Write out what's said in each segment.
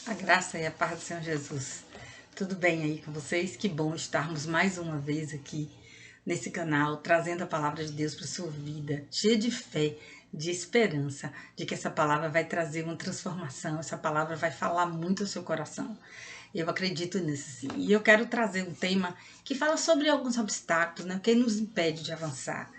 A graça e a paz do Senhor Jesus. Tudo bem aí com vocês? Que bom estarmos mais uma vez aqui nesse canal, trazendo a palavra de Deus para sua vida, cheia de fé, de esperança, de que essa palavra vai trazer uma transformação, essa palavra vai falar muito ao seu coração. Eu acredito nisso, sim. E eu quero trazer um tema que fala sobre alguns obstáculos, né? O que nos impede de avançar.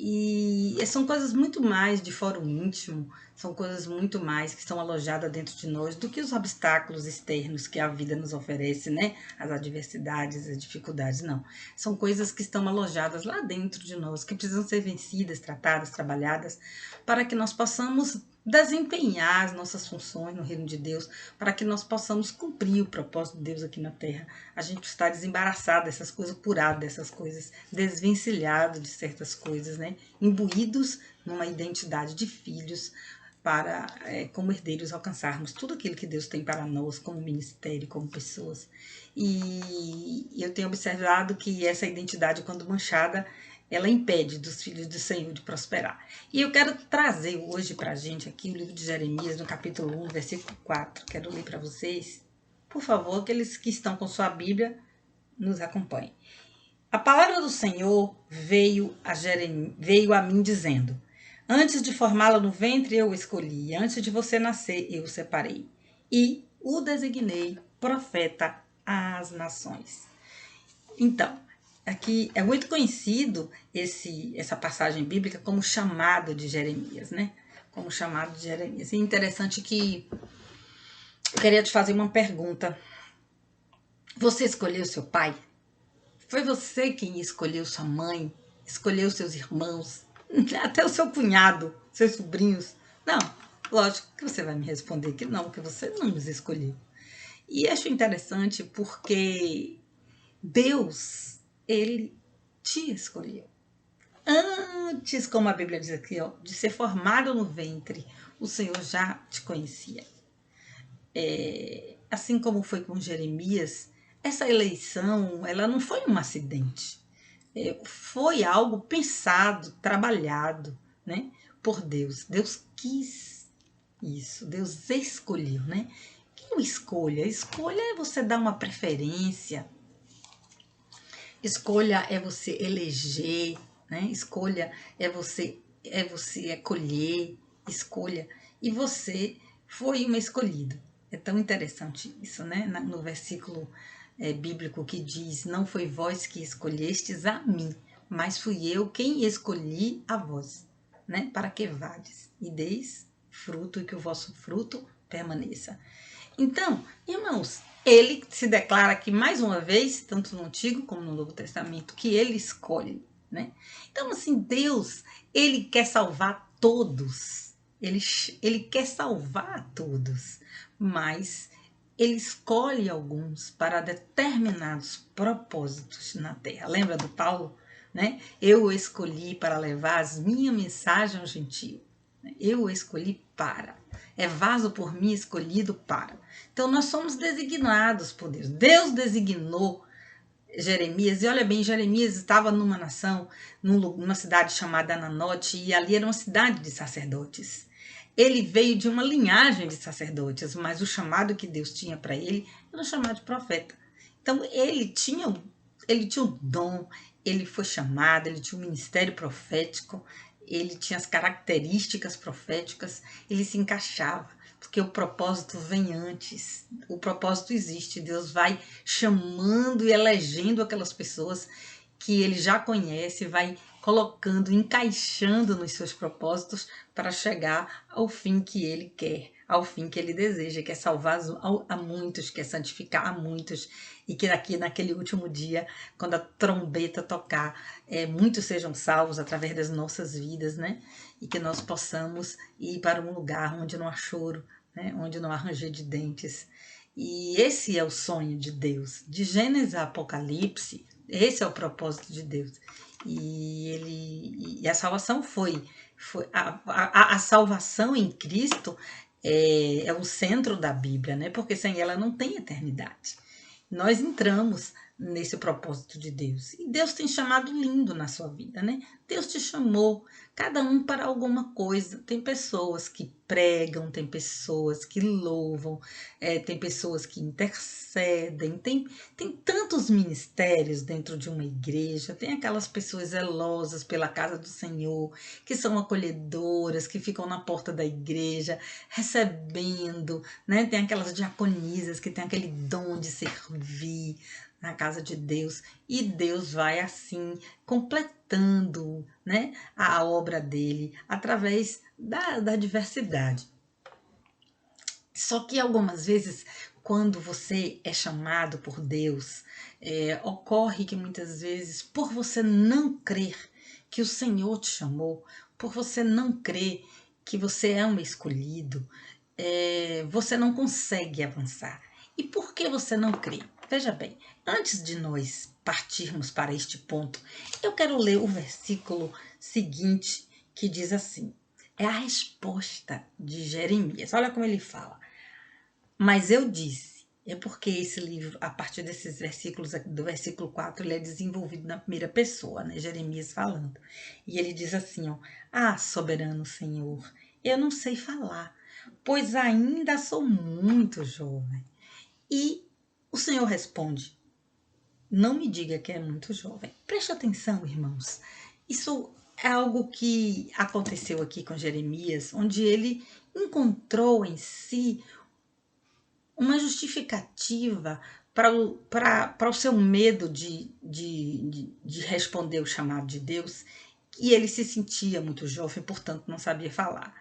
E são coisas muito mais de fórum íntimo, são coisas muito mais que estão alojadas dentro de nós do que os obstáculos externos que a vida nos oferece, né? As adversidades, as dificuldades, não. São coisas que estão alojadas lá dentro de nós, que precisam ser vencidas, tratadas, trabalhadas, para que nós possamos desempenhar as nossas funções no reino de Deus, para que nós possamos cumprir o propósito de Deus aqui na terra. A gente está desembaraçado dessas coisas, curado dessas coisas, desvencilhado de certas coisas, né? Imbuídos numa identidade de filhos, para, como herdeiros, alcançarmos tudo aquilo que Deus tem para nós, como ministério, como pessoas. E eu tenho observado que essa identidade, quando manchada, ela impede dos filhos do Senhor de prosperar. E eu quero trazer hoje para a gente aqui o livro de Jeremias, no capítulo 1, versículo 4. Quero ler para vocês. Por favor, aqueles que estão com sua Bíblia, nos acompanhem. A palavra do Senhor veio a mim dizendo: antes de formá-la no ventre eu o escolhi, antes de você nascer eu o separei e o designei profeta às nações. Então, aqui é muito conhecido essa passagem bíblica como chamado de Jeremias, né? Como chamado de Jeremias. E é interessante que eu queria te fazer uma pergunta. Você escolheu seu pai? Foi você quem escolheu sua mãe, escolheu seus irmãos, até o seu cunhado, seus sobrinhos? Não, lógico que você vai me responder que não, que você não nos escolheu. E acho interessante porque Deus, ele te escolheu. Antes, como a Bíblia diz aqui, ó, de ser formado no ventre, o Senhor já te conhecia. Assim como foi com Jeremias, essa eleição, ela não foi um acidente. Foi algo pensado, trabalhado, né, por Deus. Deus quis isso, Deus escolheu, né? Que é escolha? Escolha é você dar uma preferência. Escolha é você eleger, né? Escolha é você acolher, escolha. E você foi uma escolhida. É tão interessante isso, né? No versículo bíblico que diz: não foi vós que escolhestes a mim, mas fui eu quem escolhi a vós, né? Para que vades e deis fruto e que o vosso fruto permaneça. Então, irmãos, ele se declara aqui mais uma vez, tanto no Antigo como no Novo Testamento, que ele escolhe, né? Então, assim, Deus, ele quer salvar todos. Ele quer salvar todos, mas ele escolhe alguns para determinados propósitos na terra. Lembra do Paulo? Né? Eu o escolhi para levar as minhas mensagens ao gentio. Eu o escolhi para. É vaso por mim escolhido para. Então nós somos designados por Deus. Deus designou Jeremias, e olha bem, Jeremias estava numa nação, numa cidade chamada Ananote, e ali era uma cidade de sacerdotes. Ele veio de uma linhagem de sacerdotes, mas o chamado que Deus tinha para ele era um chamado de profeta. Então ele tinha um dom, ele foi chamado, ele tinha um ministério profético, ele tinha as características proféticas, ele se encaixava, porque o propósito vem antes. O propósito existe, Deus vai chamando e elegendo aquelas pessoas que ele já conhece, vai colocando, encaixando nos seus propósitos para chegar ao fim que ele quer, ao fim que ele deseja, que é salvar a muitos, que é santificar a muitos, e que aqui naquele último dia, quando a trombeta tocar, muitos sejam salvos através das nossas vidas, né? E que nós possamos ir para um lugar onde não há choro, né? Onde não há ranger de dentes. E esse é o sonho de Deus. De Gênesis a Apocalipse, esse é o propósito de Deus. E a salvação foi a salvação em Cristo é o centro da Bíblia, né? Porque sem ela não tem eternidade. Nós entramos nesse propósito de Deus. E Deus tem chamado lindo na sua vida, né? Deus te chamou, cada um para alguma coisa. Tem pessoas que pregam, tem pessoas que louvam, tem pessoas que intercedem, tem tantos ministérios dentro de uma igreja, tem aquelas pessoas zelosas pela casa do Senhor, que são acolhedoras, que ficam na porta da igreja, recebendo, né? Tem aquelas diaconisas que têm aquele dom de servir na casa de Deus, e Deus vai assim completando, né, a obra dele através da diversidade. Só que algumas vezes, quando você é chamado por Deus, ocorre que muitas vezes, por você não crer que o Senhor te chamou, por você não crer que você é um escolhido, você não consegue avançar. E por que você não crê? Veja bem, antes de nós partirmos para este ponto, eu quero ler o versículo seguinte, que diz assim: é a resposta de Jeremias. Olha como ele fala. Mas eu disse, é porque esse livro, a partir desses versículos, do versículo 4, ele é desenvolvido na primeira pessoa, né? Jeremias falando. E ele diz assim, ó: ah, soberano Senhor, eu não sei falar, pois ainda sou muito jovem. E o Senhor responde: não me diga que é muito jovem. Preste atenção, irmãos. Isso é algo que aconteceu aqui com Jeremias, onde ele encontrou em si uma justificativa para o seu medo de responder o chamado de Deus, e ele se sentia muito jovem, portanto não sabia falar.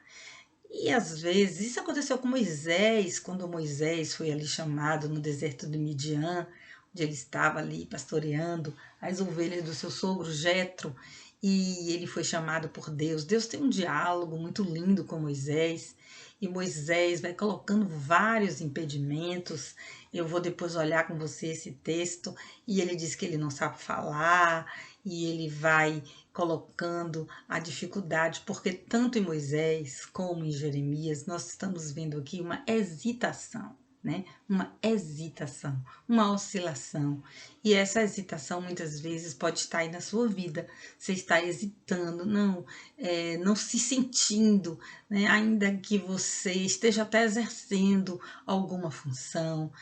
E às vezes, isso aconteceu com Moisés, quando Moisés foi ali chamado no deserto de Midian, onde ele estava ali pastoreando as ovelhas do seu sogro Jetro, e ele foi chamado por Deus. Deus tem um diálogo muito lindo com Moisés, e Moisés vai colocando vários impedimentos. Eu vou depois olhar com você esse texto, e ele diz que ele não sabe falar, e ele vai colocando a dificuldade, porque tanto em Moisés como em Jeremias nós estamos vendo aqui uma hesitação, né? Uma hesitação, uma oscilação. E essa hesitação muitas vezes pode estar aí na sua vida. Você está hesitando, não se sentindo, né? Ainda que você esteja até exercendo alguma função,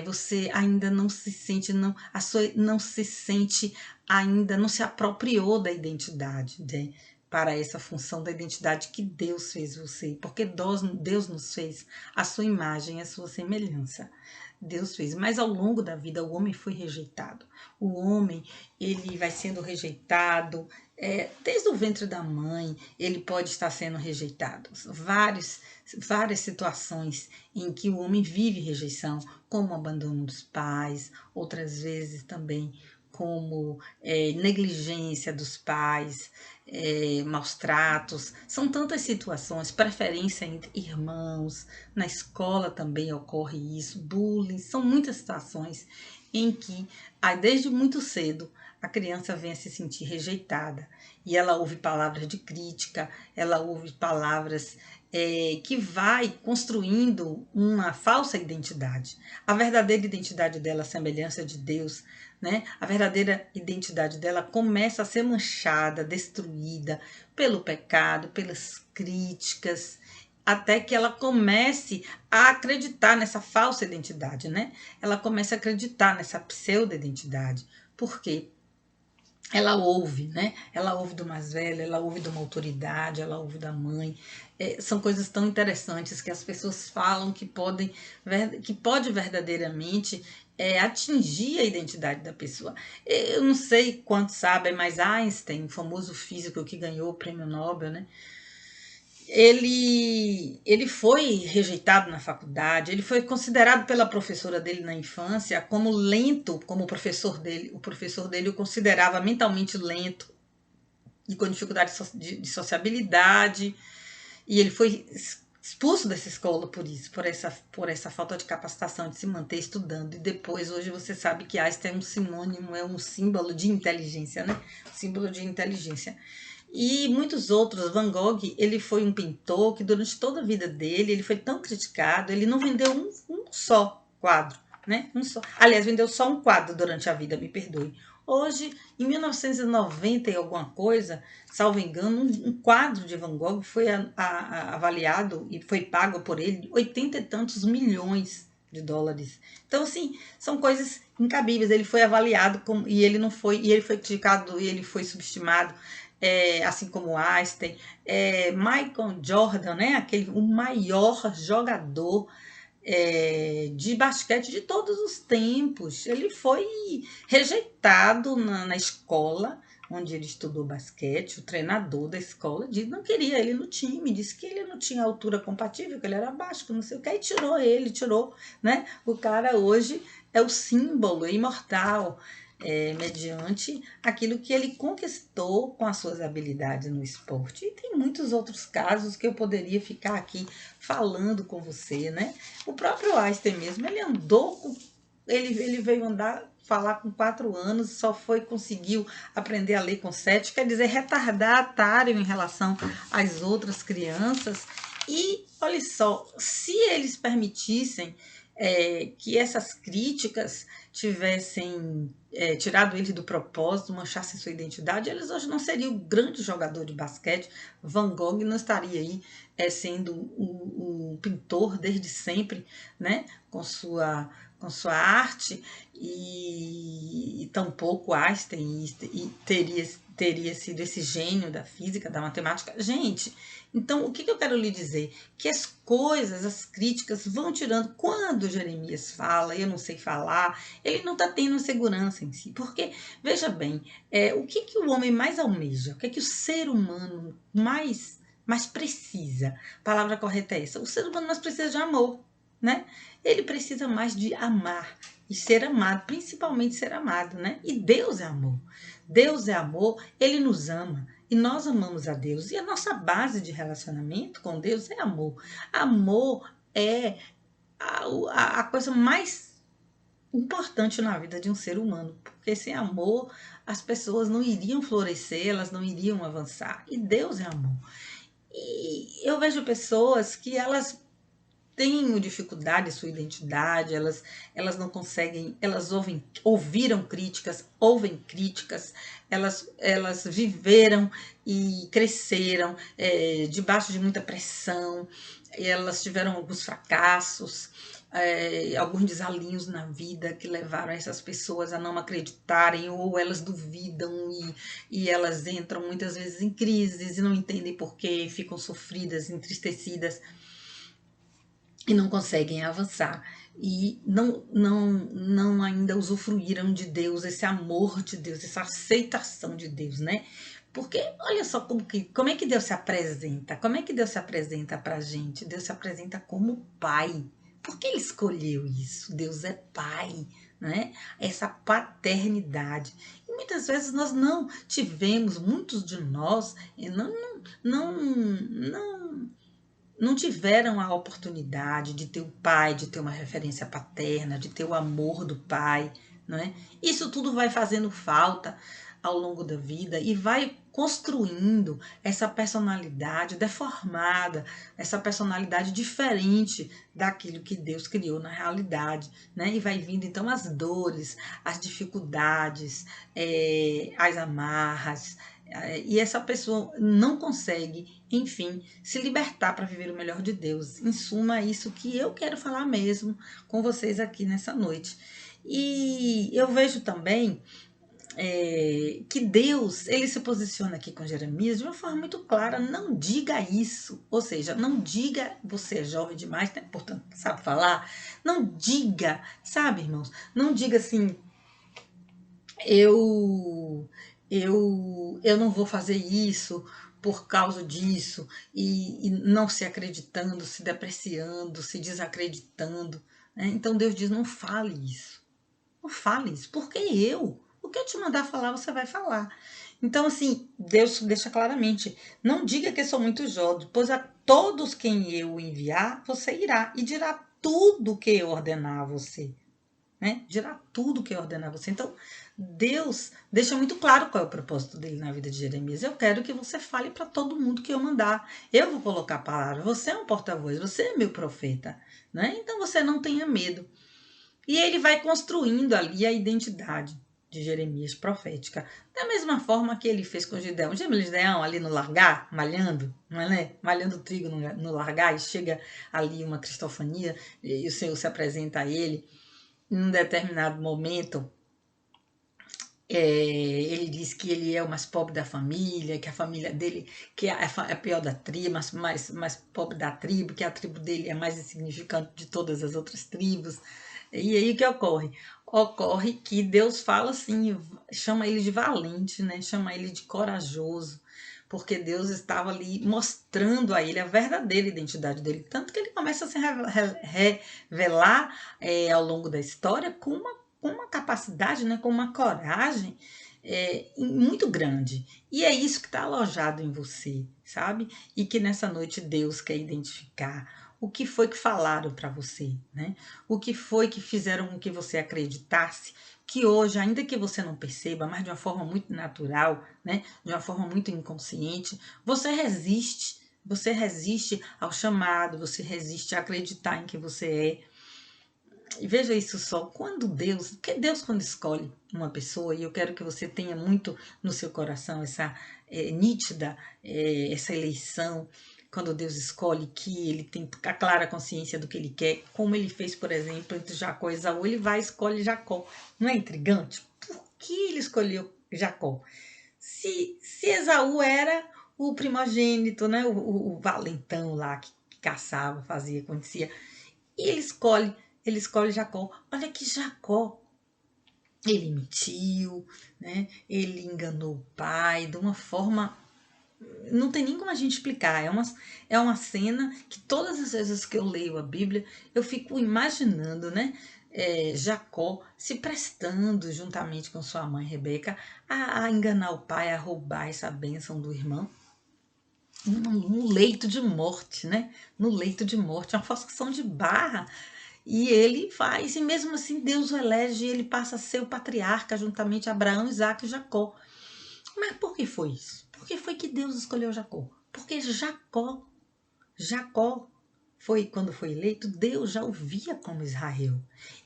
você ainda não se sente, não se sente ainda, não se apropriou da identidade, né? Para essa função da identidade que Deus fez você, porque Deus nos fez a sua imagem, a sua semelhança. Deus fez, mas ao longo da vida o homem foi rejeitado. O homem, ele vai sendo rejeitado, desde o ventre da mãe, ele pode estar sendo rejeitado. Várias situações em que o homem vive rejeição, como o abandono dos pais, outras vezes também como negligência dos pais, maus tratos, são tantas situações, preferência entre irmãos, na escola também ocorre isso, bullying, são muitas situações em que, desde muito cedo, a criança vem a se sentir rejeitada e ela ouve palavras de crítica, ela ouve palavras que vai construindo uma falsa identidade. A verdadeira identidade dela, a semelhança de Deus, né? A verdadeira identidade dela começa a ser manchada, destruída pelo pecado, pelas críticas, até que ela comece a acreditar nessa falsa identidade, né? Ela começa a acreditar nessa pseudo-identidade. Por quê? Ela ouve, né? Ela ouve do mais velho, ela ouve de uma autoridade, ela ouve da mãe. São coisas tão interessantes que as pessoas falam que pode verdadeiramente atingir a identidade da pessoa. Eu não sei quantos sabem, mas Einstein, o famoso físico que ganhou o prêmio Nobel, né? Ele foi rejeitado na faculdade, ele foi considerado pela professora dele na infância como lento, como o professor dele o considerava mentalmente lento e com dificuldade de sociabilidade, e ele foi expulso dessa escola por isso, por essa falta de capacitação de se manter estudando. E depois, hoje você sabe que Einstein é um sinônimo, é um símbolo de inteligência, né? Símbolo de inteligência. E muitos outros. Van Gogh, ele foi um pintor que durante toda a vida dele, ele foi tão criticado, ele não vendeu um só quadro, né? Um só. Aliás, vendeu só um quadro durante a vida, me perdoe. Hoje, em 1990 e alguma coisa, salvo engano, um quadro de Van Gogh foi avaliado e foi pago por ele 80 e tantos milhões de dólares. Então, assim, são coisas incabíveis. Ele foi avaliado e ele não foi, e ele foi criticado, e ele foi subestimado, assim como Einstein, Michael Jordan, né? O maior jogador de basquete de todos os tempos. Ele foi rejeitado na escola onde ele estudou basquete. O treinador da escola não queria ele no time, disse que ele não tinha altura compatível, que ele era baixo, que não sei o que, e tirou, né? O cara hoje é o símbolo, é imortal, mediante aquilo que ele conquistou com as suas habilidades no esporte. E tem muitos outros casos que eu poderia ficar aqui falando com você, né? O próprio Einstein mesmo, ele veio falar com 4 anos, só conseguiu aprender a ler com 7, quer dizer, retardatário em relação às outras crianças. E olha só, se eles permitissem que essas críticas tivessem tirado ele do propósito, manchassem sua identidade, eles hoje não seriam o grande jogador de basquete. Van Gogh não estaria aí sendo um pintor desde sempre, né? com sua arte, e tampouco Einstein teria sido esse gênio da física, da matemática. Gente, então o que eu quero lhe dizer? Que as críticas vão tirando. Quando Jeremias fala, eu não sei falar, ele não está tendo segurança em si. Porque, veja bem, o que o homem mais almeja? O que o ser humano mais precisa? A palavra correta é essa. O ser humano mais precisa de amor, né? Ele precisa mais de amar e ser amado, principalmente ser amado, né? E Deus é amor. Deus é amor, Ele nos ama. E nós amamos a Deus. E a nossa base de relacionamento com Deus é amor. Amor é a coisa mais importante na vida de um ser humano. Porque sem amor, as pessoas não iriam florescer, elas não iriam avançar. E Deus é amor. E eu vejo pessoas que elas têm dificuldade em sua identidade, elas não conseguem, elas ouviram críticas, ouvem críticas, elas viveram e cresceram debaixo de muita pressão, elas tiveram alguns fracassos, alguns desalinhos na vida que levaram essas pessoas a não acreditarem, ou elas duvidam e elas entram muitas vezes em crises e não entendem por quê, ficam sofridas, entristecidas e não conseguem avançar, e não ainda usufruíram de Deus, esse amor de Deus, essa aceitação de Deus, né? Porque olha só como é que Deus se apresenta, como é que Deus se apresenta pra gente? Deus se apresenta como Pai. Por que Ele escolheu isso? Deus é Pai, né? Essa paternidade. E muitas vezes nós não tivemos, muitos de nós não tiveram a oportunidade de ter o pai, de ter uma referência paterna, de ter o amor do pai, não é? Isso tudo vai fazendo falta ao longo da vida e vai construindo essa personalidade deformada, essa personalidade diferente daquilo que Deus criou na realidade, né? E vai vindo então as dores, as dificuldades, as amarras, e essa pessoa não consegue, enfim, se libertar para viver o melhor de Deus. Em suma, é isso que eu quero falar mesmo com vocês aqui nessa noite. E eu vejo também que Deus, ele se posiciona aqui com Jeremias de uma forma muito clara: não diga isso, ou seja, não diga você é jovem demais, né? Portanto, sabe falar, não diga, sabe, irmãos, não diga assim, eu não vou fazer isso por causa disso, e não se acreditando, se depreciando, se desacreditando, né? Então Deus diz: não fale isso, não fale isso, porque o que eu te mandar falar, você vai falar. Então, assim, Deus deixa claramente: não diga que sou muito jovem, pois a todos quem eu enviar, você irá e dirá tudo que eu ordenar a você, né? Dirá tudo que eu ordenar a você. Então, Deus deixa muito claro qual é o propósito dele na vida de Jeremias. Eu quero que você fale para todo mundo que eu mandar. Eu vou colocar a palavra. Você é um porta-voz, você é meu profeta, né? Então você não tenha medo. E ele vai construindo ali a identidade. de Jeremias profética. Da mesma forma que ele fez com Gideão. Gideão ali no largar, malhando, não é, né? Malhando trigo no largar, e chega ali uma cristofania e o Senhor se apresenta a ele em um determinado momento. Ele diz que ele é o mais pobre da família, que a família dele que é a pior da tribo, mais pobre da tribo, que a tribo dele é mais insignificante de todas as outras tribos. E aí o que ocorre? Ocorre que Deus fala assim, chama ele de valente, né? Chama ele de corajoso, porque Deus estava ali mostrando a ele a verdadeira identidade dele, tanto que ele começa a se revelar ao longo da história com uma capacidade, né, com uma coragem muito grande. E é isso que está alojado em você, sabe? E que nessa noite Deus quer identificar o que foi que falaram para você, né? O que foi que fizeram com que você acreditasse que hoje, ainda que você não perceba, mas de uma forma muito natural, né, de uma forma muito inconsciente, você resiste. Você resiste ao chamado, você resiste a acreditar em que você é. E veja isso só, quando Deus, porque Deus quando escolhe uma pessoa, e eu quero que você tenha muito no seu coração essa nítida, essa eleição, quando Deus escolhe que ele tem a clara consciência do que ele quer, como ele fez, por exemplo, entre Jacó e Esaú, ele vai e escolhe Jacó. Não é intrigante? Por que ele escolheu Jacó? Se Esaú era o primogênito, né? O valentão lá que caçava, fazia, acontecia, e ele escolhe Jacó. Olha que Jacó, ele mentiu, né? Ele enganou o pai de uma forma. Não tem nem como a gente explicar. É uma cena que todas as vezes que eu leio a Bíblia, eu fico imaginando, né? Jacó se prestando juntamente com sua mãe Rebeca a enganar o pai, a roubar essa bênção do irmão. No leito de morte, né? No leito de morte, uma forçação de barra. E ele faz, e mesmo assim Deus o elege e ele passa a ser o patriarca juntamente a Abraão, Isaac e Jacó. Mas por que foi isso? Por que foi que Deus escolheu Jacó? Porque Jacó foi, quando foi eleito, Deus já o via como Israel.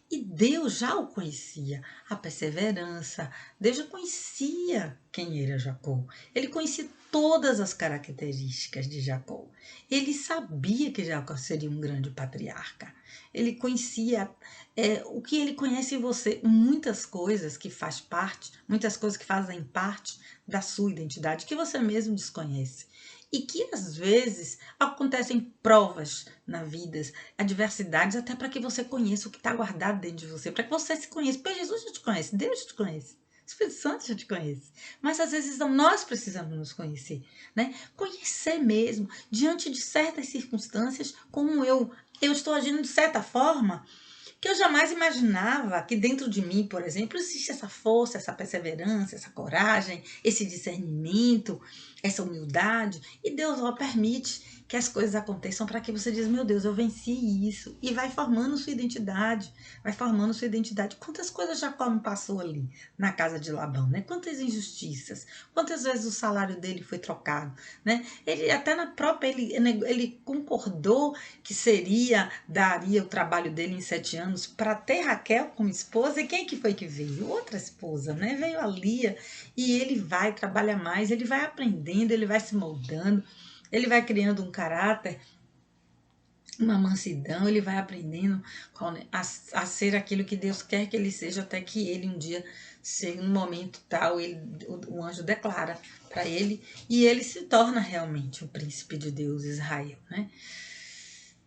E Deus já o conhecia, a perseverança. Deus já conhecia quem era Jacó. Ele conhecia todas as características de Jacó. Ele sabia que Jacó seria um grande patriarca. Ele conhecia o que ele conhece em você, muitas coisas que faz parte, muitas coisas que fazem parte da sua identidade, que você mesmo desconhece. E que às vezes acontecem provas na vida, adversidades, até para que você conheça o que está guardado dentro de você, para que você se conheça. Porque Jesus já te conhece, Deus já te conhece, o Espírito Santo já te conhece. Mas às vezes nós precisamos nos conhecer, né? Conhecer mesmo, diante de certas circunstâncias, como eu estou agindo de certa forma que eu jamais imaginava que dentro de mim, por exemplo, existe essa força, essa perseverança, essa coragem, esse discernimento, essa humildade. E Deus permite que as coisas aconteçam para que você diz, meu Deus, eu venci isso. E vai formando sua identidade, vai formando sua identidade. Quantas coisas Jacó me passou ali na casa de Labão, né? Quantas injustiças, quantas vezes o salário dele foi trocado, né? Ele até na própria, ele concordou que daria o trabalho dele em 7 anos para ter Raquel como esposa. E quem que foi que veio? Outra esposa, né? Veio a Lia. E ele vai trabalhar mais, ele vai aprendendo, ele vai se moldando, ele vai criando um caráter, uma mansidão, ele vai aprendendo a ser aquilo que Deus quer que ele seja, até que ele um dia chega num momento tal, o anjo declara para ele, e ele se torna realmente o príncipe de Deus, Israel, né?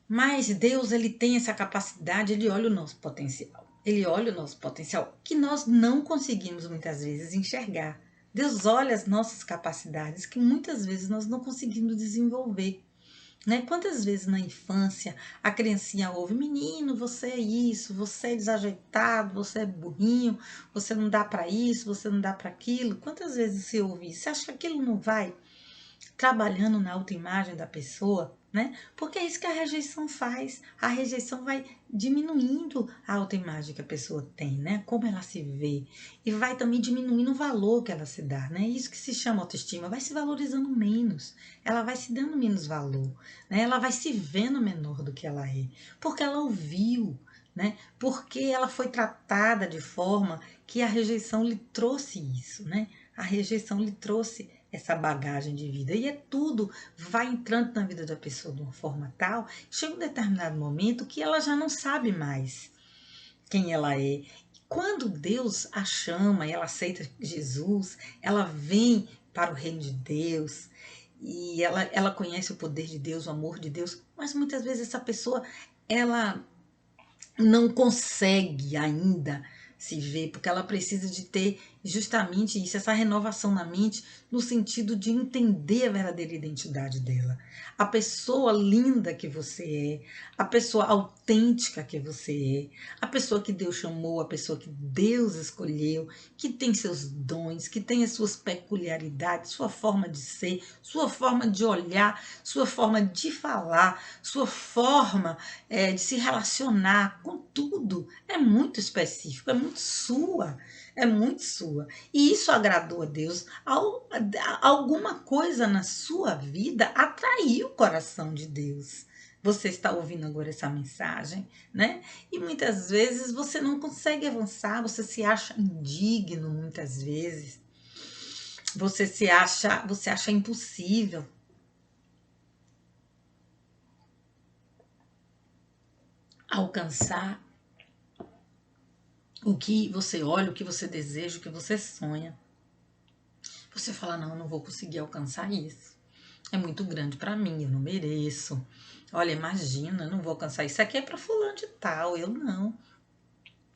Mas Deus, ele tem essa capacidade, ele olha o nosso potencial. Ele olha o nosso potencial, que nós não conseguimos muitas vezes enxergar. Deus olha as nossas capacidades, que muitas vezes nós não conseguimos desenvolver. Né? Quantas vezes na infância a criancinha ouve, menino, você é isso, você é desajeitado, você é burrinho, você não dá para isso, você não dá para aquilo. Quantas vezes você ouve isso? Você acha que aquilo não vai trabalhando na autoimagem da pessoa, né? Porque é isso que a rejeição faz. A rejeição vai diminuindo a autoimagem que a pessoa tem, né? Como ela se vê. E vai também diminuindo o valor que ela se dá, né? Isso que se chama autoestima. Vai se valorizando menos. Ela vai se dando menos valor, né? Ela vai se vendo menor do que ela é. Porque ela ouviu, né? Porque ela foi tratada de forma que a rejeição lhe trouxe isso, né? A rejeição lhe trouxe essa bagagem de vida. E é tudo vai entrando na vida da pessoa de uma forma tal, chega um determinado momento que ela já não sabe mais quem ela é. Quando Deus a chama e ela aceita Jesus, ela vem para o reino de Deus e ela conhece o poder de Deus, o amor de Deus, mas muitas vezes essa pessoa ela não consegue ainda se ver, porque ela precisa de ter justamente isso, essa renovação na mente, no sentido de entender a verdadeira identidade dela. A pessoa linda que você é, a pessoa autêntica que você é, a pessoa que Deus chamou, a pessoa que Deus escolheu, que tem seus dons, que tem as suas peculiaridades, sua forma de ser, sua forma de olhar, sua forma de falar, sua forma de se relacionar com tudo. É muito específico, é muito sua. É muito sua. E isso agradou a Deus. Alguma coisa na sua vida atraiu o coração de Deus. Você está ouvindo agora essa mensagem, né? E muitas vezes você não consegue avançar, você se acha indigno muitas vezes. Você acha impossível alcançar o que você olha, o que você deseja, o que você sonha. Você fala, não, eu não vou conseguir alcançar isso. É muito grande para mim, eu não mereço. Olha, imagina, eu não vou alcançar isso aqui é para fulano de tal, eu não.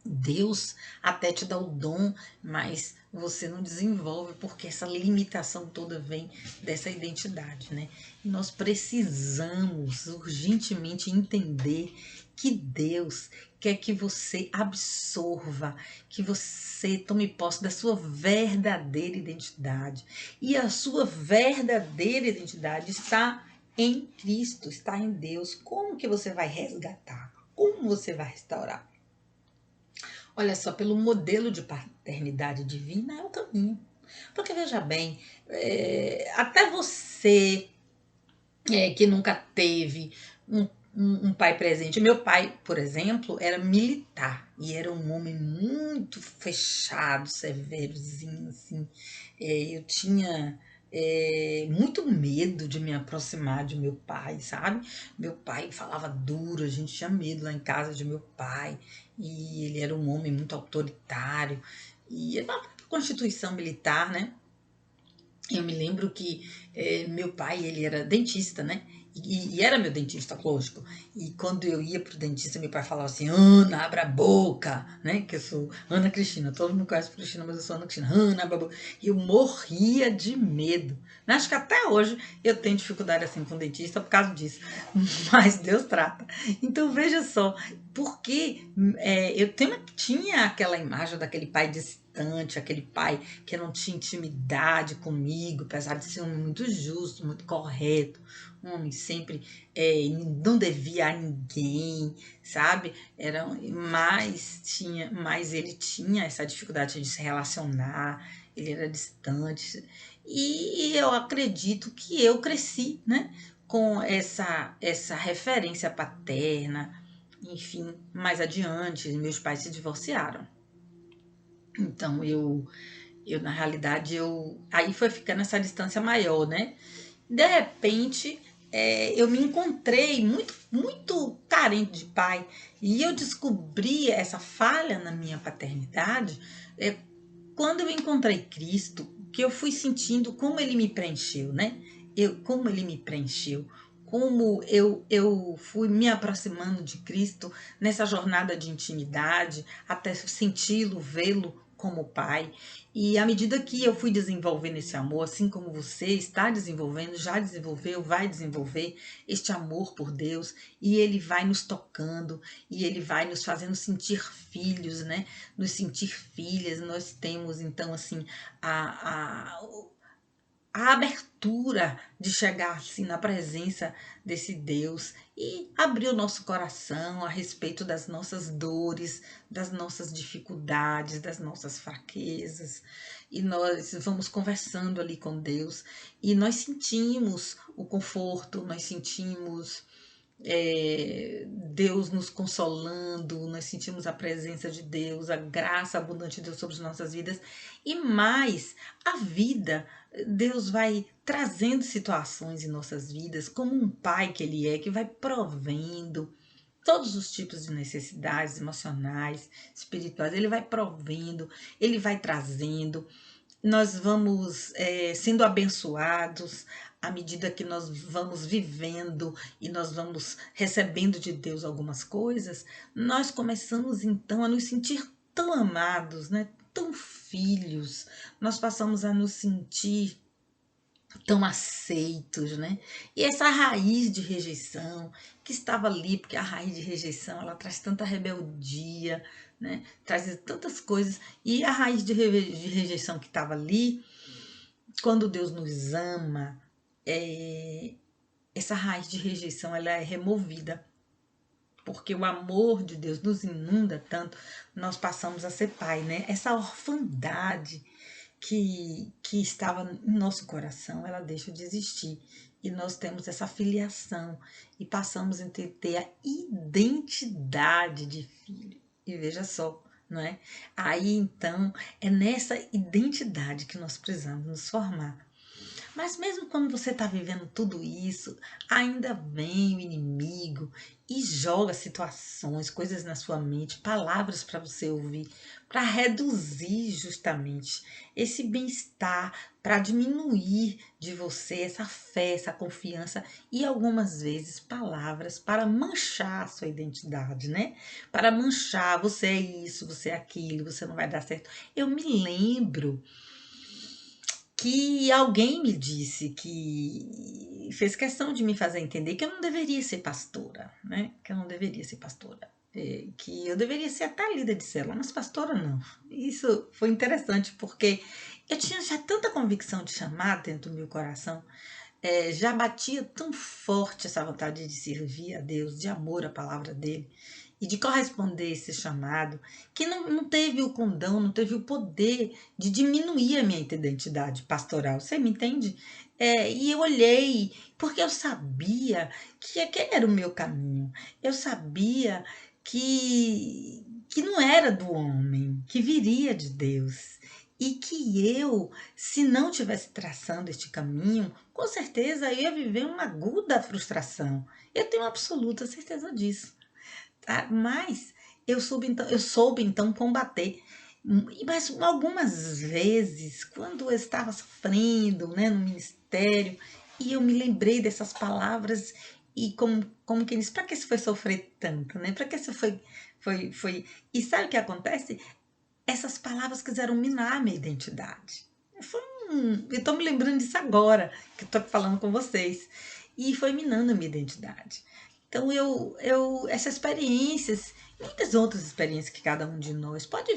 Deus até te dá o dom, mas você não desenvolve porque essa limitação toda vem dessa identidade, né? E nós precisamos urgentemente entender que Deus quer que você absorva, que você tome posse da sua verdadeira identidade. E a sua verdadeira identidade está em Cristo, está em Deus. Como que você vai resgatar? Como você vai restaurar? Olha só, pelo modelo de paternidade divina é o caminho. Porque veja bem, até você que nunca teve um pai presente. Meu pai, por exemplo, era militar e era um homem muito fechado, severozinho, assim. Eu tinha muito medo de me aproximar de meu pai, sabe? Meu pai falava duro, a gente tinha medo lá em casa de meu pai e ele era um homem muito autoritário e na própria Constituição Militar, né? Eu me lembro que meu pai, ele era dentista, né? E era meu dentista, lógico. E quando eu ia pro dentista, meu pai falava assim, Ana, abra a boca, né? Que eu sou Ana Cristina, todo mundo conhece Cristina, mas eu sou Ana Cristina. Ana, abra a boca. E eu morria de medo. Acho que até hoje eu tenho dificuldade assim com o dentista por causa disso. Mas Deus trata. Então veja só, porque tinha aquela imagem daquele pai distante, aquele pai que não tinha intimidade comigo, apesar de ser um homem muito justo, muito correto, um homem sempre não devia a ninguém, sabe? Mas ele tinha essa dificuldade de se relacionar, ele era distante. E eu acredito que eu cresci, né? Com essa referência paterna, enfim, mais adiante, meus pais se divorciaram. Então eu na realidade, aí foi ficando essa distância maior, né? De repente, eu me encontrei muito, muito carente de pai e eu descobri essa falha na minha paternidade quando eu encontrei Cristo, que eu fui sentindo como ele me preencheu, né? Como ele me preencheu, como eu fui me aproximando de Cristo nessa jornada de intimidade, até senti-lo, vê-lo como Pai. E à medida que eu fui desenvolvendo esse amor, assim como você está desenvolvendo, já desenvolveu, vai desenvolver este amor por Deus, e ele vai nos tocando, e ele vai nos fazendo sentir filhos, né? Nos sentir filhas, nós temos então assim a abertura de chegar assim na presença desse Deus e abrir o nosso coração a respeito das nossas dores, das nossas dificuldades, das nossas fraquezas. E nós vamos conversando ali com Deus e nós sentimos o conforto, nós sentimos Deus nos consolando, nós sentimos a presença de Deus, a graça abundante de Deus sobre as nossas vidas, e mais, a vida, Deus vai trazendo situações em nossas vidas, como um pai que Ele é, que vai provendo todos os tipos de necessidades emocionais, espirituais, Ele vai provendo, Ele vai trazendo, nós vamos sendo abençoados à medida que nós vamos vivendo e nós vamos recebendo de Deus algumas coisas, nós começamos então a nos sentir tão amados, né? Tão filhos, nós passamos a nos sentir tão aceitos, né? E essa raiz de rejeição que estava ali, porque a raiz de rejeição ela traz tanta rebeldia, né? Traz tantas coisas, e a raiz de rejeição que estava ali, quando Deus nos ama, essa raiz de rejeição ela é removida, porque o amor de Deus nos inunda tanto, nós passamos a ser pai, né? Essa orfandade que estava em nosso coração, ela deixa de existir. E nós temos essa filiação e passamos a ter a identidade de filho. E veja só, não é? Aí então é nessa identidade que nós precisamos nos formar. Mas mesmo quando você está vivendo tudo isso, ainda vem o inimigo e joga situações, coisas na sua mente, palavras para você ouvir, para reduzir justamente esse bem-estar, para diminuir de você essa fé, essa confiança e algumas vezes palavras para manchar a sua identidade, né? Para manchar, você é isso, você é aquilo, você não vai dar certo. Eu me lembro que alguém me disse que fez questão de me fazer entender que eu não deveria ser pastora, né? Que eu não deveria ser pastora. Que eu deveria ser até líder de célula, mas pastora não. Isso foi interessante porque eu tinha já tanta convicção de chamar dentro do meu coração, já batia tão forte essa vontade de servir a Deus, de amor à palavra dele e de corresponder a esse chamado, que não teve o condão, não teve o poder de diminuir a minha identidade pastoral. Você me entende? E eu olhei, porque eu sabia que aquele era o meu caminho. Eu sabia que não era do homem, que viria de Deus. E que eu, se não tivesse traçando este caminho, com certeza eu ia viver uma aguda frustração. Eu tenho absoluta certeza disso. Tá? Mas eu soube então combater. Mas algumas vezes, quando eu estava sofrendo, né, no ministério, e eu me lembrei dessas palavras, e como quem diz, para que você foi sofrer tanto, né? Para que você foi. E sabe o que acontece? Essas palavras quiseram minar a minha identidade. Eu estou me lembrando disso agora, que estou falando com vocês. E foi minando a minha identidade. Então, essas experiências, muitas outras experiências que cada um de nós pode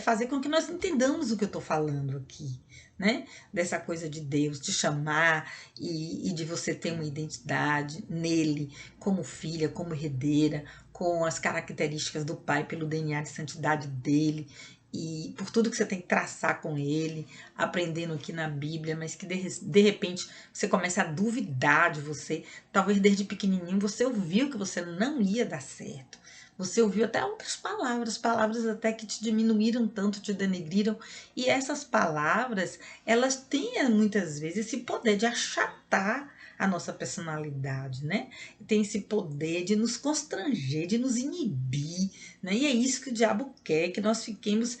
fazer com que nós entendamos o que eu estou falando aqui, né? Dessa coisa de Deus te chamar e de você ter uma identidade nele, como filha, como herdeira, com as características do Pai, pelo DNA de santidade dele, e por tudo que você tem que traçar com ele, aprendendo aqui na Bíblia, mas que de repente você começa a duvidar de você. Talvez desde pequenininho você ouviu que você não ia dar certo. Você ouviu até outras palavras, palavras até que te diminuíram tanto, te denegriram. E essas palavras, elas têm muitas vezes esse poder de achatar a nossa personalidade, né? Tem esse poder de nos constranger, de nos inibir, né? E é isso que o diabo quer, que nós fiquemos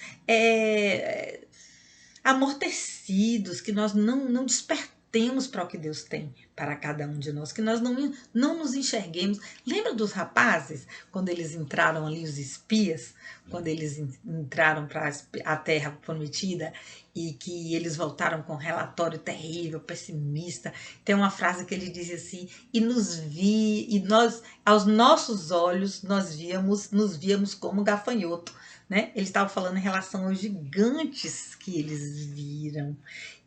amortecidos, que nós não despertemos para o que Deus tem para cada um de nós, que nós não nos enxerguemos. Lembra dos rapazes, quando eles entraram ali, os espias, quando eles entraram para a terra prometida e que eles voltaram com um relatório terrível, pessimista. Tem uma frase que ele diz assim: e nós, aos nossos olhos, nos víamos como gafanhoto. Né? Eles estavam falando em relação aos gigantes que eles viram.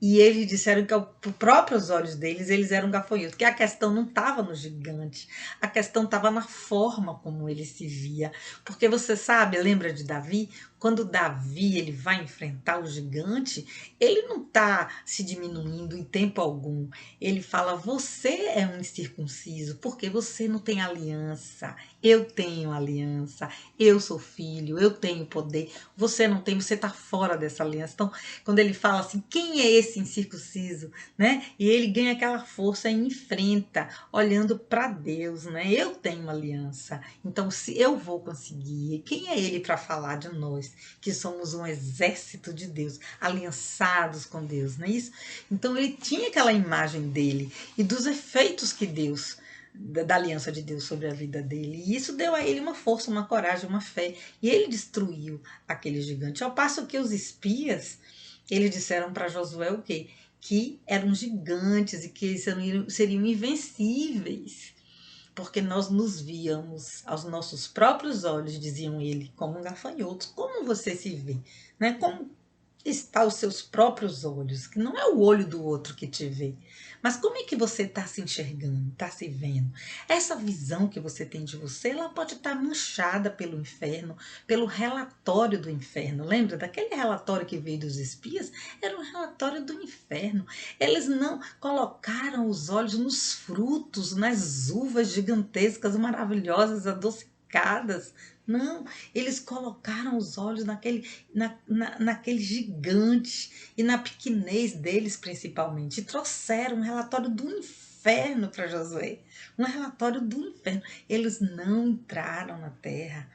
E eles disseram que aos próprios olhos deles, eles eram gafanhotos, que a questão não estava no gigante, a questão estava na forma como ele se via. Porque você sabe, lembra de Davi? quando Davi ele vai enfrentar o gigante, ele não está se diminuindo em tempo algum. Ele fala: você é um incircunciso, porque você não tem aliança. Eu tenho aliança, eu sou filho, eu tenho poder. Você não tem, você está fora dessa aliança. Então, quando ele fala assim, quem é esse incircunciso, né? E ele ganha aquela força e enfrenta, olhando para Deus, né? Eu tenho aliança, então se eu vou conseguir, quem é ele para falar de nós, que somos um exército de Deus, aliançados com Deus, não é isso? Então ele tinha aquela imagem dele e dos efeitos que Deus da aliança de Deus sobre a vida dele. E isso deu a ele uma força, uma coragem, uma fé. E ele destruiu aquele gigante. Ao passo que os espias, eles disseram para Josué o quê? Que eram gigantes e que seriam invencíveis. Porque nós nos víamos aos nossos próprios olhos, diziam ele, como gafanhotos. Como você se vê? Né? Como está os seus próprios olhos, que não é o olho do outro que te vê. Mas como é que você está se enxergando, está se vendo? Essa visão que você tem de você, ela pode estar manchada pelo inferno, pelo relatório do inferno. Lembra daquele relatório que veio dos espias? Era um relatório do inferno. Eles não colocaram os olhos nos frutos, nas uvas gigantescas, maravilhosas, adocicadas. Não, eles colocaram os olhos naquele gigante e na pequenez deles principalmente. E trouxeram um relatório do inferno para Josué. Um relatório do inferno. Eles não entraram na terra.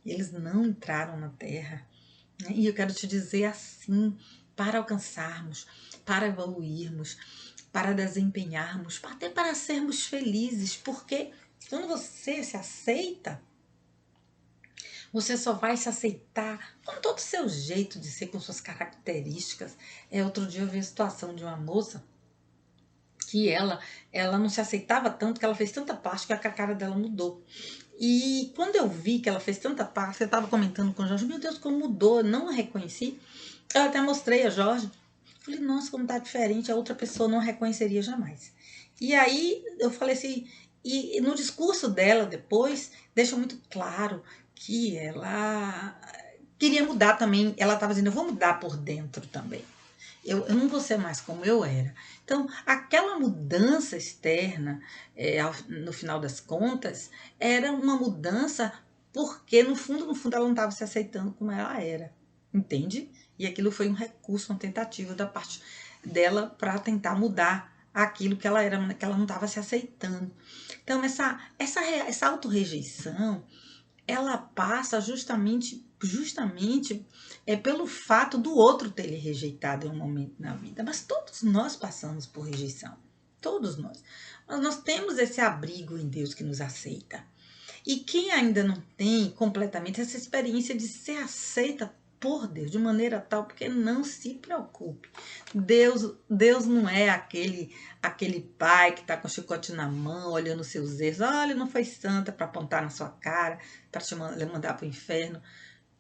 Eles não entraram na terra. E eu quero te dizer assim, para alcançarmos, para evoluirmos, para desempenharmos, até para sermos felizes, porque quando você se aceita, você só vai se aceitar com todo o seu jeito de ser, com suas características. Outro dia eu vi a situação de uma moça que ela não se aceitava tanto, que ela fez tanta plástica que a cara dela mudou. E quando eu vi que ela fez tanta plástica, eu estava comentando com o Jorge, meu Deus, como mudou, eu não a reconheci. Eu até mostrei a Jorge. Falei, nossa, como tá diferente, a outra pessoa não a reconheceria jamais. E aí eu falei assim, e no discurso dela depois, deixa muito claro que ela queria mudar também. Ela estava dizendo, eu vou mudar por dentro também. Eu não vou ser mais como eu era. Então, aquela mudança externa, no final das contas, era uma mudança porque, no fundo, ela não estava se aceitando como ela era. Entende? E aquilo foi um recurso, uma tentativa da parte dela para tentar mudar aquilo que ela era, que ela não estava se aceitando. Então, essa autorrejeição, ela passa justamente pelo fato do outro ter lhe rejeitado em um momento na vida. Mas todos nós passamos por rejeição. Todos nós. Mas nós temos esse abrigo em Deus que nos aceita. E quem ainda não tem completamente essa experiência de ser aceita por Deus, de maneira tal, porque não se preocupe. Deus não é aquele pai que está com o chicote na mão, olhando os seus erros. Olha, não foi santa para apontar na sua cara, para te mandar para o inferno,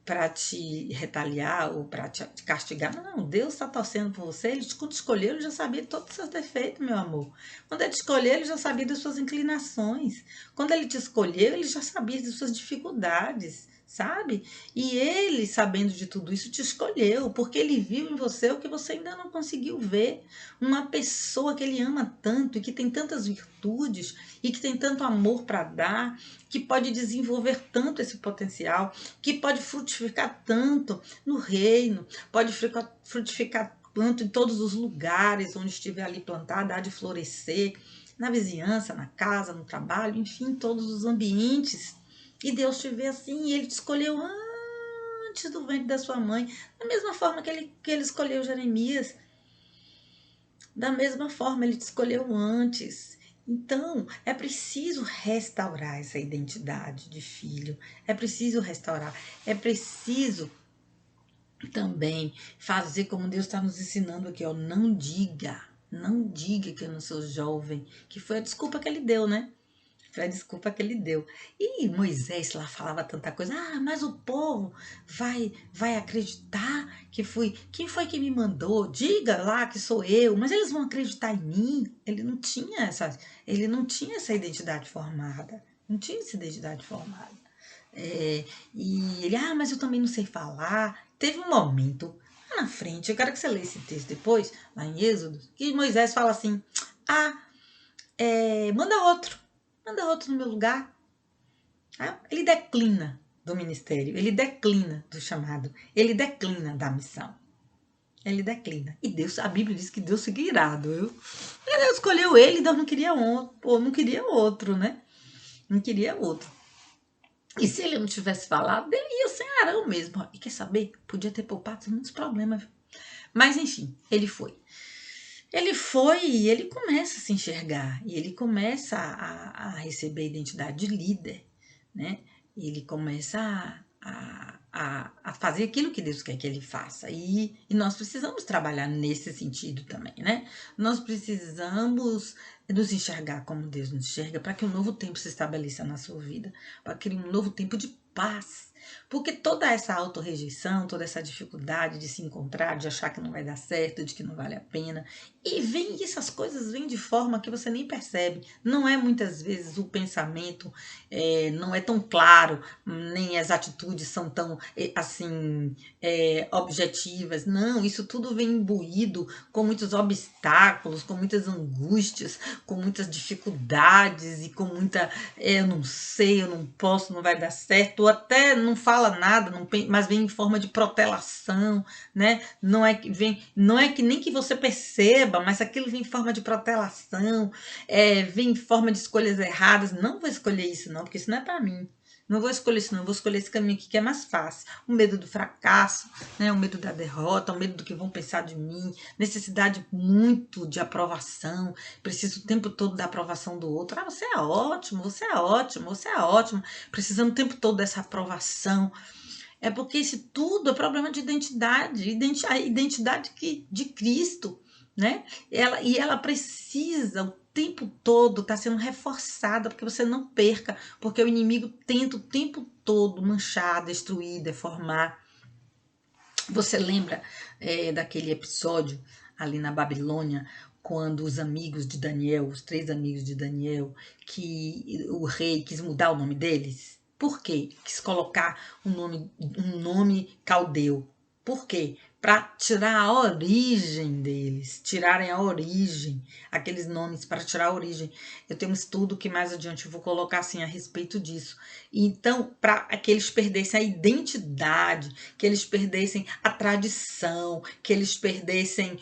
para te retaliar ou para te castigar. Não, Deus está torcendo por você. Quando escolheu, ele já sabia de todos os seus defeitos, meu amor. Quando ele te escolheu, ele já sabia das suas inclinações. Quando ele te escolheu, ele já sabia das suas dificuldades, sabe? E ele, sabendo de tudo isso, te escolheu, porque ele viu em você o que você ainda não conseguiu ver. Uma pessoa que ele ama tanto e que tem tantas virtudes e que tem tanto amor para dar, que pode desenvolver tanto esse potencial, que pode frutificar tanto no reino, pode frutificar tanto em todos os lugares onde estiver ali plantada, há de florescer, na vizinhança, na casa, no trabalho, enfim, em todos os ambientes. E Deus te vê assim, e Ele te escolheu antes do ventre da sua mãe, da mesma forma que ele escolheu Jeremias, da mesma forma Ele te escolheu antes. Então, é preciso restaurar essa identidade de filho, é preciso restaurar, é preciso também fazer como Deus está nos ensinando aqui, ó, não diga que eu não sou jovem, que foi a desculpa que ele deu, né? Foi a desculpa que ele deu. E Moisés lá falava tanta coisa. Mas o povo vai acreditar que fui. Quem foi que me mandou? Diga lá que sou eu. Mas eles vão acreditar em mim. Ele não tinha essa identidade formada. Não tinha essa identidade formada. E Aí ele, mas eu também não sei falar. Teve um momento lá na frente, eu quero que você leia esse texto depois, lá em Êxodo, que Moisés fala assim, manda outro no meu lugar. Ele declina do ministério, ele declina do chamado, ele declina da missão. Ele declina. E Deus, a Bíblia diz que Deus fica irado. Ele escolheu ele, Deus não queria outro, né? Não queria outro. E se ele não tivesse falado, ele ia sem Arão mesmo. E quer saber? Podia ter poupado muitos problemas. Mas enfim, ele foi. Ele foi e ele começa a se enxergar. E ele começa a receber a identidade de líder, né? Ele começa a fazer aquilo que Deus quer que ele faça. E nós precisamos trabalhar nesse sentido também, né? Nós precisamos nos enxergar como Deus nos enxerga para que um novo tempo se estabeleça na sua vida, para que um novo tempo de paz. Porque toda essa autorrejeição, toda essa dificuldade de se encontrar, de achar que não vai dar certo, de que não vale a pena, e essas coisas vêm de forma que você nem percebe. Não é muitas vezes o pensamento, não é tão claro, nem as atitudes são tão assim objetivas. Não, isso tudo vem imbuído com muitos obstáculos, com muitas angústias, com muitas dificuldades e com muita, eu não sei, eu não posso, não vai dar certo, ou até não fala nada, mas vem em forma de protelação, né? Não é que nem que você perceba, mas aquilo vem em forma de protelação, vem em forma de escolhas erradas. Não vou escolher isso não, porque isso não é para mim. Não vou escolher isso não, vou escolher esse caminho aqui que é mais fácil. O medo do fracasso, né? O medo da derrota, o medo do que vão pensar de mim, necessidade muito de aprovação, preciso o tempo todo da aprovação do outro. Você é ótimo, você é ótimo, você é ótimo, precisando o tempo todo dessa aprovação. É porque isso tudo é problema de identidade, a identidade de Cristo, né? Ela precisa o tempo todo estar sendo reforçada, porque você não perca, porque o inimigo tenta o tempo todo manchar, destruir, deformar. Você lembra daquele episódio ali na Babilônia, quando os amigos de Daniel, os 3 amigos de Daniel, que o rei quis mudar o nome deles? Por quê? Quis colocar um nome caldeu. Por quê? Para tirar a origem deles, tirarem a origem, aqueles nomes para tirar a origem. Eu tenho um estudo que mais adiante eu vou colocar assim a respeito disso. Então, para que eles perdessem a identidade, que eles perdessem a tradição, que eles perdessem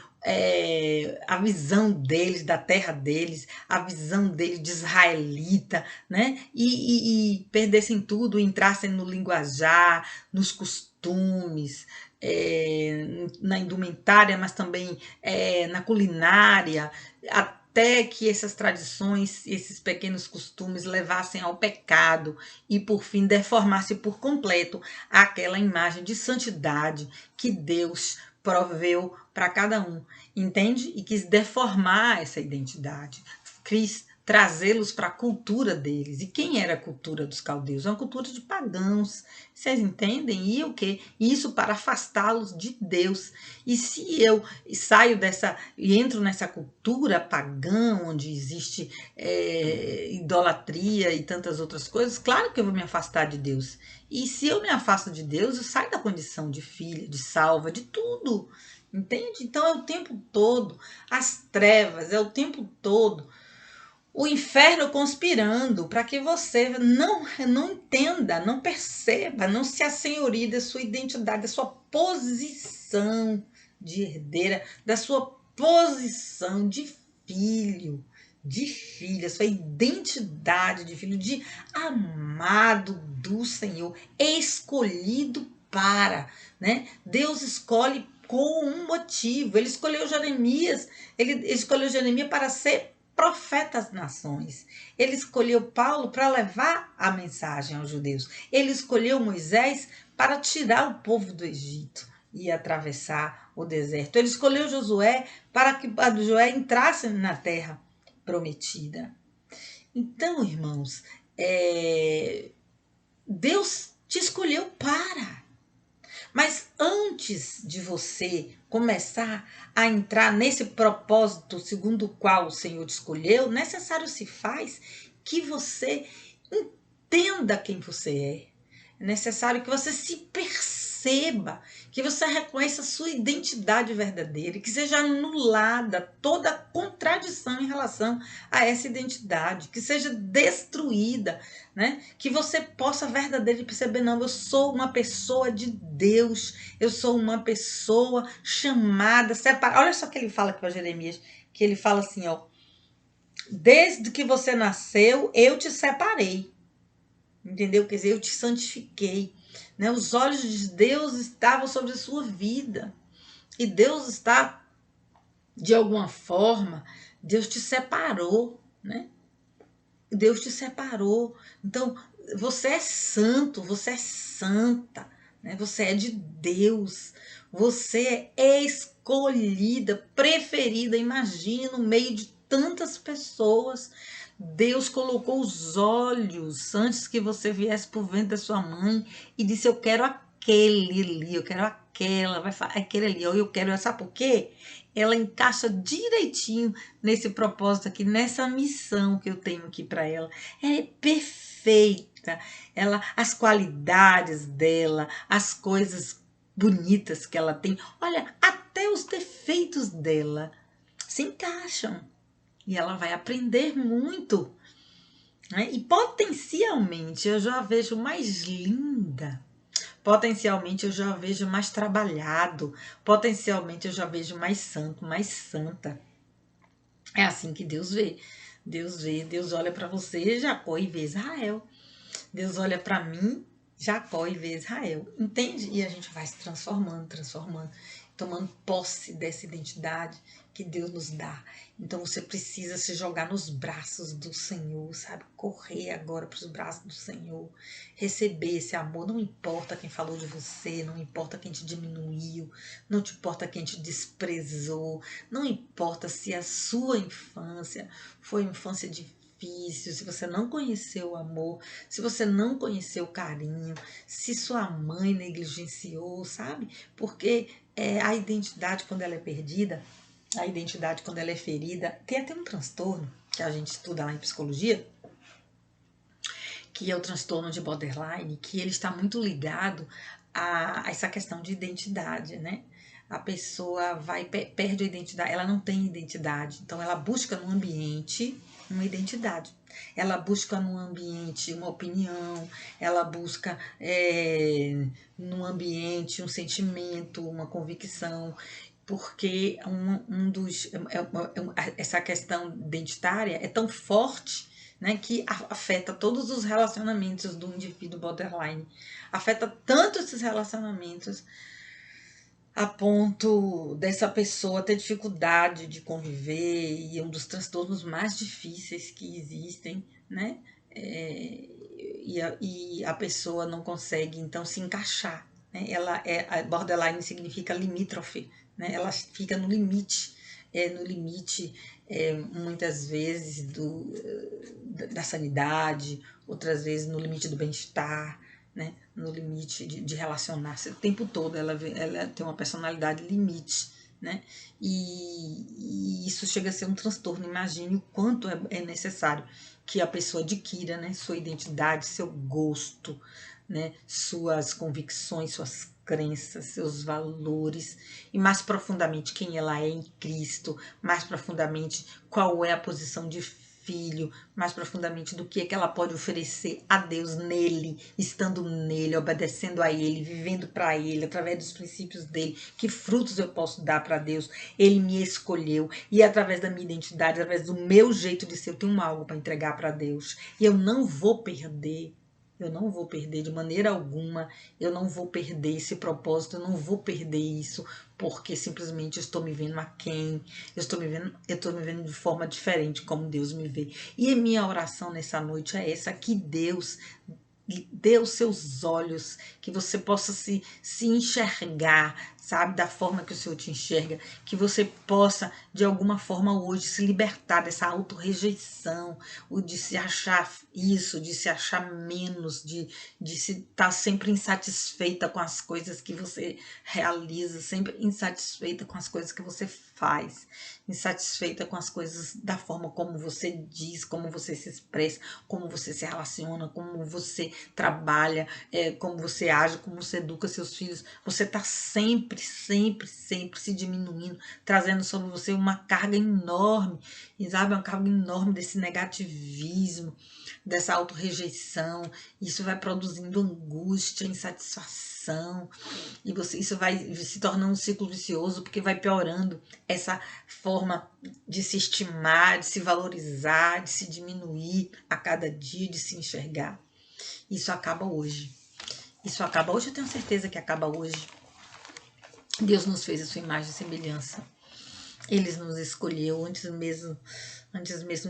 a visão deles, da terra deles, a visão deles de israelita, né? E perdessem tudo, entrassem no linguajar, nos costumes, na indumentária, mas também na culinária, até que essas tradições, esses pequenos costumes levassem ao pecado e, por fim, deformasse por completo aquela imagem de santidade que Deus proveu para cada um, entende? E quis deformar essa identidade, quis trazê-los para a cultura deles. E quem era a cultura dos caldeus? Uma cultura de pagãos, vocês entendem? E o quê? Isso para afastá-los de Deus. E se eu saio dessa e entro nessa cultura pagã, onde existe idolatria e tantas outras coisas, claro que eu vou me afastar de Deus. E se eu me afasto de Deus, eu saio da condição de filha, de salva, de tudo. Entende? Então é o tempo todo, as trevas, é o tempo todo o inferno conspirando para que você não entenda, não perceba, não se assenhorie da sua identidade, da sua posição de herdeira, da sua posição de filho, de filha, sua identidade de filho, de amado do Senhor, escolhido para, né? Deus escolhe com um motivo. Ele escolheu Jeremias, ele escolheu Jeremias para ser profeta às nações. Ele escolheu Paulo para levar a mensagem aos judeus. Ele escolheu Moisés para tirar o povo do Egito e atravessar o deserto. Ele escolheu Josué para que Josué entrasse na terra prometida. Então, irmãos, Deus te escolheu para. Mas antes de você começar a entrar nesse propósito segundo o qual o Senhor te escolheu, necessário se faz que você entenda quem você é. É necessário que você se perceba, que você reconheça a sua identidade verdadeira, que seja anulada toda contradição em relação a essa identidade, que seja destruída, né? Que você possa verdadeiramente perceber, não, eu sou uma pessoa de Deus, eu sou uma pessoa chamada, separada. Olha só o que ele fala aqui para Jeremias, que ele fala assim, ó, desde que você nasceu, eu te separei. Entendeu? Quer dizer, eu te santifiquei. Né? Os olhos de Deus estavam sobre a sua vida. E Deus está, de alguma forma, Deus te separou. Né? Deus te separou. Então, você é santo, você é santa. Né? Você é de Deus. Você é escolhida, preferida. Imagine no meio de tantas pessoas. Deus colocou os olhos antes que você viesse por ventre da sua mãe e disse: eu quero aquele ali, eu quero aquela, vai falar aquele ali, eu quero, sabe por quê? Ela encaixa direitinho nesse propósito aqui, nessa missão que eu tenho aqui para ela. Ela é perfeita, ela, as qualidades dela, as coisas bonitas que ela tem, olha, até os defeitos dela se encaixam. E ela vai aprender muito. Né? E potencialmente eu já vejo mais linda. Potencialmente eu já vejo mais trabalhado. Potencialmente eu já vejo mais santo, mais santa. É assim que Deus vê. Deus vê, Deus olha para você, Jacó, e vê Israel. Deus olha para mim, Jacó, e vê Israel. Entende? E a gente vai se transformando, tomando posse dessa identidade que Deus nos dá. Então você precisa se jogar nos braços do Senhor, sabe? Correr agora para os braços do Senhor, receber esse amor. Não importa quem falou de você, não importa quem te diminuiu, não te importa quem te desprezou, não importa se a sua infância foi uma infância difícil, se você não conheceu o amor, se você não conheceu o carinho, se sua mãe negligenciou, sabe? Porque a identidade, quando ela é perdida, a identidade, quando ela é ferida, tem até um transtorno que a gente estuda lá em psicologia, que é o transtorno de borderline, que ele está muito ligado a essa questão de identidade, né? A pessoa perde a identidade, ela não tem identidade, então ela busca no ambiente uma identidade. Ela busca no ambiente uma opinião, ela busca no ambiente um sentimento, uma convicção, porque essa questão identitária é tão forte, né, que afeta todos os relacionamentos do indivíduo borderline. Afeta tanto esses relacionamentos a ponto dessa pessoa ter dificuldade de conviver, e é um dos transtornos mais difíceis que existem, né? E a pessoa não consegue, então, se encaixar. Né? A borderline significa limítrofe, né? Ela fica no limite, muitas vezes da sanidade, outras vezes no limite do bem-estar, né? No limite de relacionar-se o tempo todo. Ela tem uma personalidade limite, né? E isso chega a ser um transtorno. Imagine o quanto é necessário que a pessoa adquira, né, sua identidade, seu gosto, né, suas convicções, suas crenças, seus valores, e mais profundamente quem ela é em Cristo, mais profundamente qual é a posição de filho, mais profundamente do que é que ela pode oferecer a Deus nele, estando nele, obedecendo a ele, vivendo para ele, através dos princípios dele. Que frutos eu posso dar para Deus? Ele me escolheu, e através da minha identidade, através do meu jeito de ser, eu tenho algo para entregar para Deus, e eu não vou perder. Eu não vou perder de maneira alguma, eu não vou perder esse propósito, eu não vou perder isso, porque simplesmente eu estou me vendo a quem, eu estou me vendo de forma diferente como Deus me vê. E a minha oração nessa noite é essa, que Deus dê os seus olhos, que você possa se enxergar, sabe, da forma que o Senhor te enxerga, que você possa, de alguma forma hoje, se libertar dessa autorrejeição, de se achar isso, de se achar menos, de se estar sempre insatisfeita com as coisas que você realiza, sempre insatisfeita com as coisas que você faz, insatisfeita com as coisas da forma como você diz, como você se expressa, como você se relaciona, como você trabalha, como você age, como você educa seus filhos. Você está sempre, sempre, sempre se diminuindo, trazendo sobre você uma carga enorme, e sabe, uma carga enorme desse negativismo, dessa autorrejeição. Isso vai produzindo angústia, insatisfação, e isso vai se tornando um ciclo vicioso, porque vai piorando essa forma de se estimar, de se valorizar, de se diminuir a cada dia, de se enxergar. Isso acaba hoje. Isso acaba hoje, eu tenho certeza que acaba hoje. Deus nos fez a sua imagem e semelhança. Ele nos escolheu antes mesmo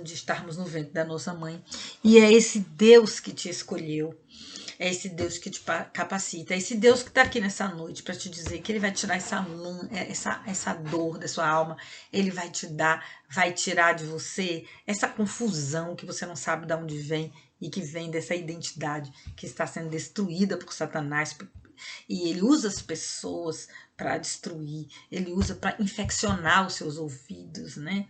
de estarmos no ventre da nossa mãe. E é esse Deus que te escolheu. É esse Deus que te capacita. É esse Deus que está aqui nessa noite para te dizer que Ele vai tirar essa dor da sua alma. Ele vai te dar, vai tirar de você essa confusão que você não sabe de onde vem e que vem dessa identidade que está sendo destruída por Satanás. E ele usa as pessoas para destruir, ele usa para infeccionar os seus ouvidos, né?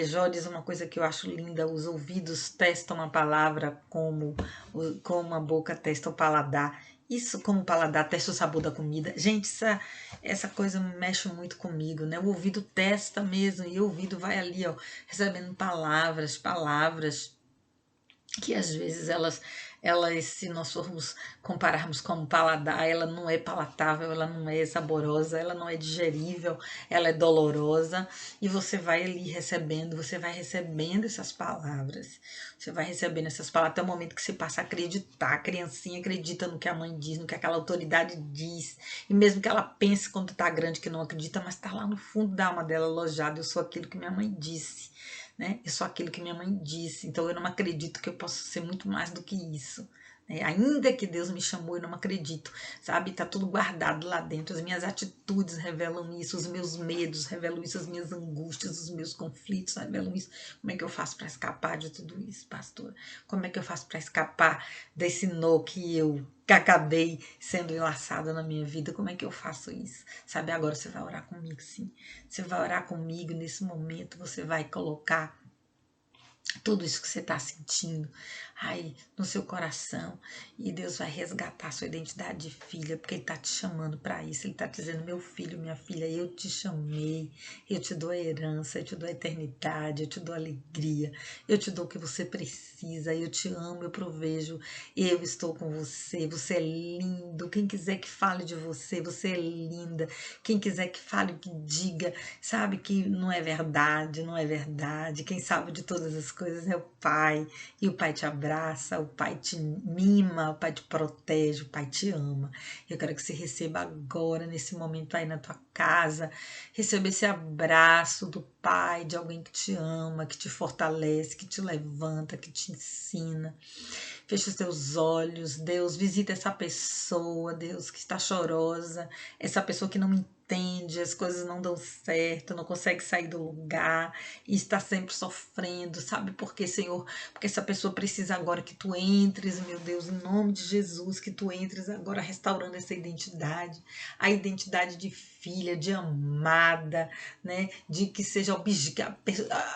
Jó diz uma coisa que eu acho linda: os ouvidos testam a palavra como a boca testa o paladar. Isso, como o paladar testa o sabor da comida. Gente, essa coisa mexe muito comigo, né? O ouvido testa mesmo, e o ouvido vai ali, ó, recebendo palavras que às vezes elas, se nós formos compararmos como paladar, ela não é palatável, ela não é saborosa, ela não é digerível, ela é dolorosa, e você vai ali recebendo, você vai recebendo essas palavras, até o momento que você passa a acreditar. A criancinha acredita no que a mãe diz, no que aquela autoridade diz, e mesmo que ela pense quando tá grande que não acredita, mas tá lá no fundo da alma dela alojado: eu sou aquilo que minha mãe disse. Né? Eu sou aquilo que minha mãe disse, então eu não acredito que eu possa ser muito mais do que isso. Né? Ainda que Deus me chamou, eu não acredito, sabe? Tá tudo guardado lá dentro. As minhas atitudes revelam isso, os meus medos revelam isso, as minhas angústias, os meus conflitos revelam isso. Como é que eu faço para escapar de tudo isso, pastor? Como é que eu faço para escapar desse nó que eu acabei sendo enlaçada na minha vida? Como é que eu faço isso? Sabe, agora você vai orar comigo, sim. Você vai orar comigo nesse momento, você vai colocar tudo isso que você está sentindo aí no seu coração, e Deus vai resgatar a sua identidade de filha, porque Ele está te chamando para isso. Ele está dizendo: meu filho, minha filha, eu te chamei, eu te dou a herança, eu te dou a eternidade, eu te dou a alegria, eu te dou o que você precisa, eu te amo, eu provejo, eu estou com você. Você é lindo. Quem quiser que fale de você, você é linda. Quem quiser que fale, que diga, sabe que não é verdade, não é verdade. Quem sabe de todas as coisas é o Pai, e o Pai te abraça, o Pai te mima, o Pai te protege, o Pai te ama. Eu quero que você receba agora, nesse momento aí na tua casa, receba esse abraço do Pai, de alguém que te ama, que te fortalece, que te levanta, que te ensina. Fecha os teus olhos, Deus, visita essa pessoa, Deus, que está chorosa, essa pessoa que não entende, as coisas não dão certo, não consegue sair do lugar e está sempre sofrendo. Sabe por quê, Senhor? Porque essa pessoa precisa agora que tu entres, meu Deus, em nome de Jesus, que tu entres agora restaurando essa identidade, a identidade de filha, de amada, né? De que seja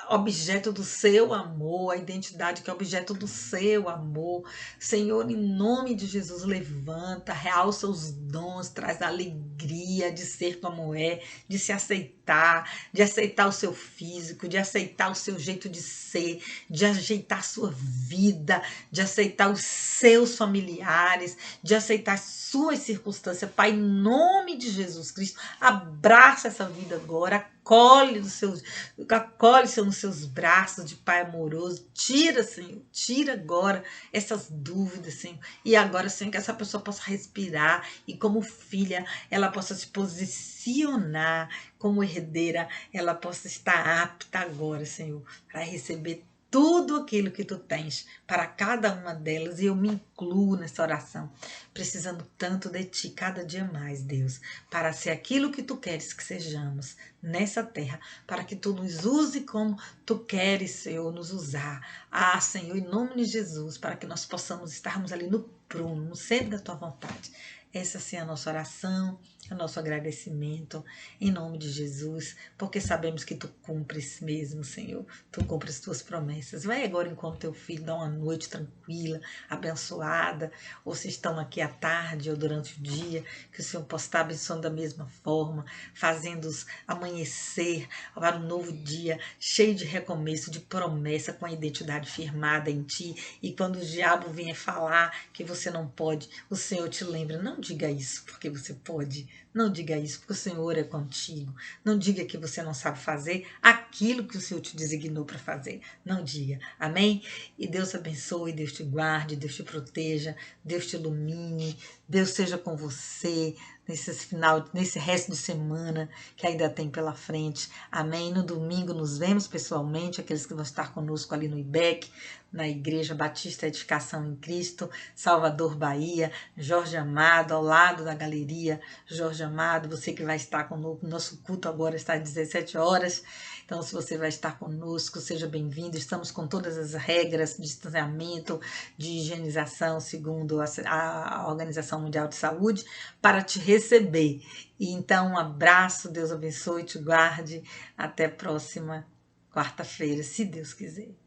objeto do seu amor, a identidade que é objeto do seu amor. Senhor, em nome de Jesus, levanta, realça os dons, traz a alegria de ser como é, de se aceitar, de aceitar o seu físico, de aceitar o seu jeito de ser, de ajeitar a sua vida, de aceitar os seus familiares, de aceitar as suas circunstâncias. Pai, em nome de Jesus Cristo, abraça essa vida agora, acolhe nos seus braços de Pai amoroso. Tira, Senhor, tira agora essas dúvidas, Senhor. E agora, Senhor, que essa pessoa possa respirar e, como filha, ela possa se posicionar como herdeira, ela possa estar apta agora, Senhor, para receber tudo aquilo que tu tens para cada uma delas. E eu me incluo nessa oração, precisando tanto de ti cada dia mais, Deus, para ser aquilo que tu queres que sejamos nessa terra, para que tu nos use como tu queres, Senhor, nos usar. Ah, Senhor, em nome de Jesus, para que nós possamos estarmos ali no prumo, no centro da tua vontade. essa sim é a nossa oração, é o nosso agradecimento, em nome de Jesus, porque sabemos que Tu cumpres mesmo, Senhor. Tu cumpres Tuas promessas. Vai agora enquanto Teu filho dá uma noite tranquila, abençoada, ou se estão aqui à tarde ou durante o dia, que o Senhor possa estar abençoando da mesma forma, fazendo-os amanhecer para um novo dia, cheio de recomeço, de promessa, com a identidade firmada em Ti. E quando o diabo vier falar que você não pode, o Senhor te lembra, não diga isso porque você pode, não diga isso porque o Senhor é contigo, não diga que você não sabe fazer aquilo que o Senhor te designou para fazer, não diga, amém? E Deus abençoe, Deus te guarde, Deus te proteja, Deus te ilumine, Deus seja com você nesse resto de semana que ainda tem pela frente, amém? No domingo nos vemos pessoalmente, aqueles que vão estar conosco ali no IBEC, na Igreja Batista Edificação em Cristo, Salvador, Bahia, Jorge Amado, ao lado da galeria Jorge Amado, você que vai estar conosco, nosso culto agora está às 17 horas, então se você vai estar conosco, seja bem-vindo, estamos com todas as regras de distanciamento, de higienização, segundo a Organização Mundial de Saúde, para te receber. E então um abraço, Deus abençoe, te guarde, até a próxima quarta-feira, se Deus quiser.